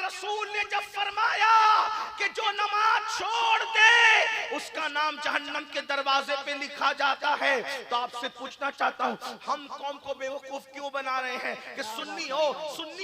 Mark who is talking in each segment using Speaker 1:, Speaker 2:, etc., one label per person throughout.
Speaker 1: رسول نے جب فرمایا کہ جو نماز چھوڑ دے اس کا نام جہنم کے دروازے پہ لکھا جاتا ہے، تو آپ سے پوچھنا چاہتا ہوں ہم قوم کو بیوقوف کیوں بنا رہے ہیں کہ سنی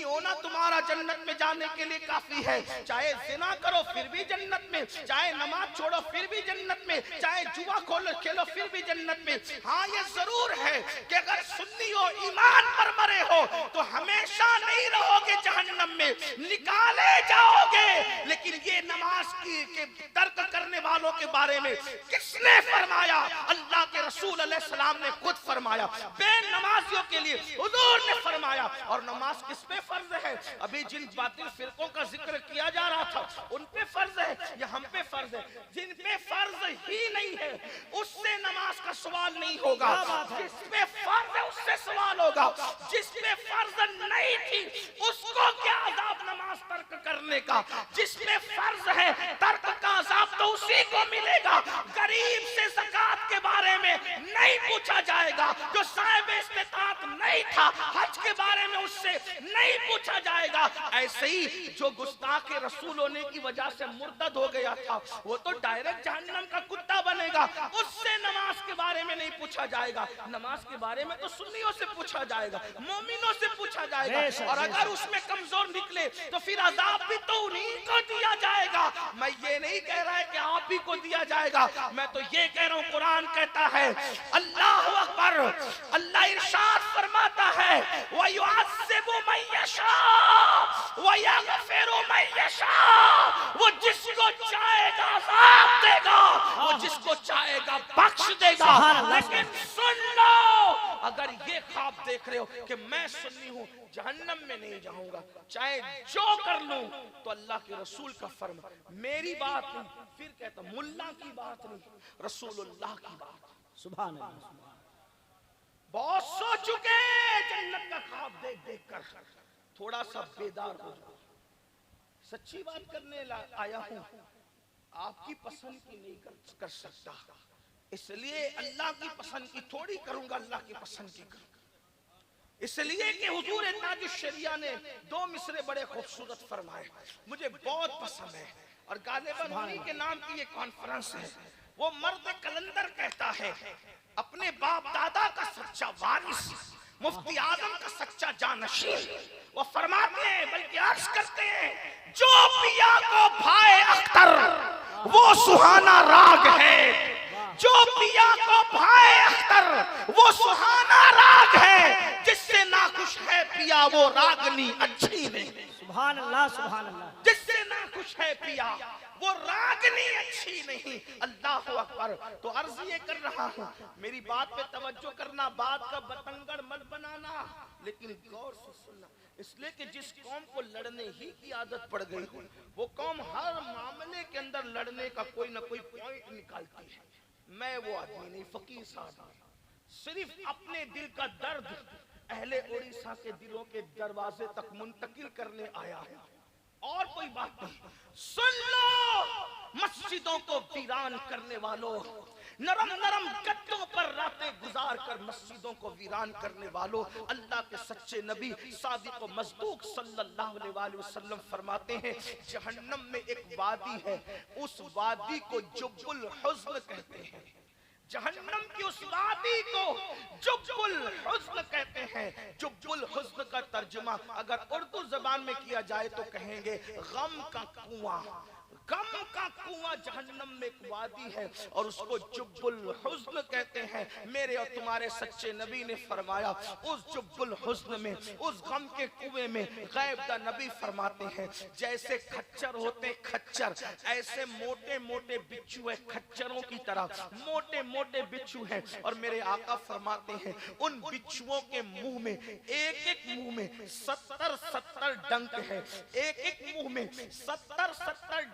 Speaker 1: ہو نا تمہارا جنت میں جانے کے لیے کافی ہے، چاہے زنا کرو پھر بھی جنت میں، چاہے نماز چھوڑو پھر بھی جنت میں، چاہے جوا کھیلو پھر بھی جنت میں۔ ہاں یہ ضرور ہے کہ اگر سنی ہو ایمان پر مرے ہو تو ہمیشہ نہیں رہو گے جہنم میں، نکالے جاؤ گے۔ لیکن یہ نماز کے ترک کرنے والوں کے بارے میں کس نے فرمایا؟ اللہ کے رسول علیہ السلام نے خود فرمایا، بے نمازیوں کے لیے حضور نے فرمایا۔ اور نماز کس پہ فرض ہے؟ ابھی جن باطل فرقوں کا ذکر کیا جا رہا تھا ان پہ فرض ہے یا ہم پہ فرض ہے؟ جن پہ فرض ہی نہیں ہے اس سے نماز کا سوال نہیں ہوگا، جس پہ فرض ہے اس سے سوال ہوگا، جس پہ فرض نہیں تھی اس کو کیا عذاب نماز ترک کرنے کا، جس پہ فرض ہے ترک کا عذاب تو اسی کو ملے گا۔ غریب سے زکوٰۃ کے بارے میں نہیں پوچھا جائے گا، جو صاحب استطاعت نہیں تھا حج کے بارے میں اس سے نہیں پوچھا جائے گا۔ ایسے ہی جو گستاخ رسول ہونے کی وجہ سے مرتد ہو گیا تھا وہ تو ڈائریکٹ جہنم کا کتا بنے گا، اس سے نماز کے بارے میں نہیں پوچھا جائے گا۔ نماز کے بارے میں تو سنیوں سے پوچھا جائے گا، مومنوں سے پوچھا جائے گا، اور اگر اس میں کمزور نکلے تو پھر عذاب بھی تو انہیں کو دیا جائے گا۔ میں یہ نہیں کہہ رہا ہے کہ آپ ہی کو دیا جائے گا، میں تو یہ کہہ رہا ہوں قرآن کہتا ہے اللہ اکبر، اللہ ارشاد فرماتا ہے وَيُعَذِّبُ مَن يَشَاءُ وَيَغْفِرُ مَن يَشَاءُ، وہ جس کو چاہے گا عذاب دے گا، وہ جس کو چاہے گا بخش دے گا۔ لیکن سن لو، اگر یہ خواب دیکھ رہے ہو کہ میں سنی ہوں جہنم میں نہیں جاؤں گا چاہے جو کر لوں، تو اللہ کے رسول کا فرمان، میری بات نہیں، پھر کہتا ملا کی بات نہیں، رسول اللہ کی بات۔
Speaker 2: سبحان اللہ۔
Speaker 1: بہت سو چکے جنت کا خواب دیکھ دیکھ کر، تھوڑا سا بیدار ہو جاؤ۔ سچی بات کرنے آیا ہوں، آپ کی پسند کی نہیں کر سکتا، اس لیے اللہ کی پسند کی تھوڑی کروں گا، اللہ کی پسند کی کروں گا۔ اس لیے کہ حضور تاج الشریعہ نے دو مصرے بڑے خوبصورت فرمائے، مجھے بہت پسند ہے، اور غالباً انہی کے نام کی یہ کانفرنس ہے۔ وہ مرد کلندر کہتا ہے اپنے باپ دادا کا سچا وارث، مفتی اعظم کا سچا جانشین، وہ فرماتے ہیں بلکہ عرض کرتے ہیں جو پیا کو بھائے اختر وہ سہانا راگ ہے، جو پیا کو بھائے اختر وہ سہانا راگ ہے، جس سے ناخوش ہے پیا وہ راگنی اچھی نہیں۔
Speaker 2: سبحان اللہ، سبحان اللہ۔
Speaker 1: جس سے ناخوش ہے پیا وہ راگنی اچھی نہیں۔ اللہ اکبر۔ تو عرض یہ کر رہا ہوں، میری بات پہ توجہ کرنا، بات کا بتنگڑ مت بنانا، لیکن غور سے سننا، اس لیے کہ جس قوم کو لڑنے ہی کی عادت پڑ گئی ہو وہ قوم ہر معاملے کے اندر لڑنے کا کوئی نہ کوئی پوائنٹ نکالتی ہے۔ میں وہ آدمی نہیں، فقیر صاحب، صرف اپنے دل کا درد اہل اڑیسہ کے دلوں کے دروازے تک منتقل کرنے آیا ہے، اور کوئی بات نہیں۔ سن لو مسجدوں کو ویران کرنے والوں، نرم نرم گدوں پر راتیں گزار کر مسجدوں کو ویران کرنے والوں، اللہ کے سچے نبی صادق و مصدوق صلی اللہ علیہ وآلہ وسلم فرماتے ہیں جہنم میں ایک وادی ہے، اس وادی کو جب الحزن کہتے ہیں۔ جہنم کی اس وادی کو جب الحزن کہتے ہیں۔ جب الحزن کا ترجمہ اگر اردو زبان میں کیا جائے تو کہیں گے غم کا کنواں۔ غم کا کنواں جہنم میں ایک وادی ہے اور اس کو جب الحزن کہتے ہیں۔ میرے اور تمہارے سچے نبی نے فرمایا اس جب الحزن میں، اس غم کے کنویں میں غیب دا نبی فرماتے ہیں جیسے کھچر ہوتے کھچر، ایسے موٹے موٹے بچھو ہیں، کھچروں کی طرح موٹے موٹے بچھو ہیں، اور میرے آقا فرماتے ہیں ان بچھووں کے منہ میں ایک ایک منہ میں 70 ڈنک ہے، ایک ایک منہ میں 70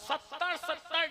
Speaker 1: 70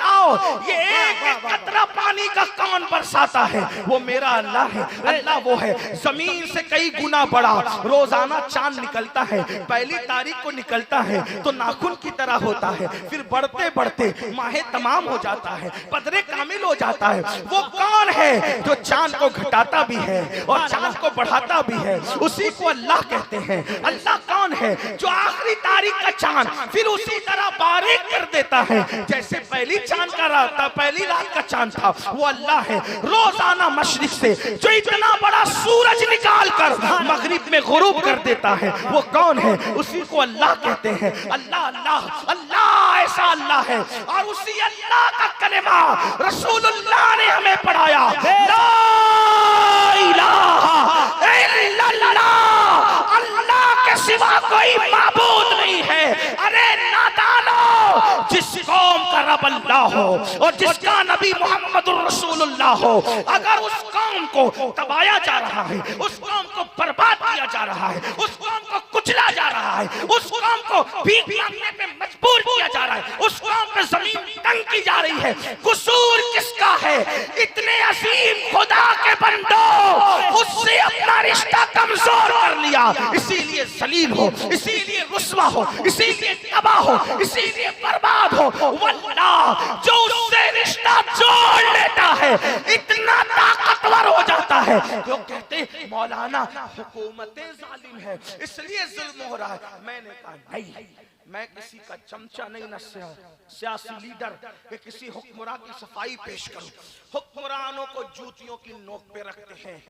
Speaker 1: بتاؤ یہ ایک ایک قطرہ پانی کا کون برساتا ہے؟ وہ میرا اللہ ہے۔ اللہ وہ ہے زمین سے کئی گنا بڑا، روزانہ چاند نکلتا ہے، پہلی تاریخ کو نکلتا ہے تو ناخن کی طرح ہوتا ہے، پھر بڑھتے بڑھتے ماہ تمام ہو جاتا ہے، بدر کامل ہو جاتا ہے۔ وہ کون ہے جو چاند کو گھٹاتا بھی ہے اور چاند کو بڑھاتا بھی ہے؟ اسی کو اللہ کہتے ہیں۔ اللہ کون ہے جو آخری تاریخ کا چاند پھر اسی طرح باریک کر دیتا ہے جیسے پہلی چاند کا رات تھا، پہلی رات کا چاند تھا؟ وہ اللہ ہے۔ روزانہ مشرق سے جو اتنا بڑا سورج نکال کر مغرب میں غروب کر دیتا ہے، وہ کون ہے؟ اسی کو اللہ کہتے ہیں۔ اللہ اللہ اللہ ایسا اللہ ہے، اور اسی اللہ کا کلمہ رسول اللہ نے ہمیں پڑھایا، لا الہ الا اللہ، اللہ کے سوا کوئی معبود نہیں ہے۔ ارے نادانو، جس قوم کا رب اللہ ہو اور جس کا نبی محمد الرسول اللہ ہو، اگر اس قوم کو دبایا جا رہا ہے، اس قوم کو برباد کیا جا رہا ہے، اس قوم کو کچلا جا رہا ہے، اس قوم کو بھیک مانگنے پہ مجبور کیا جا رہا ہے، اس قوم پہ زمین تنگ کی جا رہی ہے، قصور کس کا ہے؟ اتنے عظیم خدا کے بندو، اس سے اپنا رشتہ کمزور کر لیا، اسی لیے ذلیل ہو، اسی لیے رسوا ہو، اسی لیے تباہ ہو، اسی لیے برباد ہو۔ واللہ جو اس سے رشتہ جوڑ لیتا ہے اتنا طاقتور ہو جاتا ہے۔ لوگ کہتے ہیں مولانا حکومتیں ظالم ہے اس لیے ظلم ہو رہا ہے۔ میں نے کہا نہیں، میں کسی کا چمچہ نہیں، نہ سیاسی لیڈر کہ کسی حکمراں کی صفائی پیش کروں۔ حکمرانوں کو جوتیوں کی نوک پہ رکھتے ہیں۔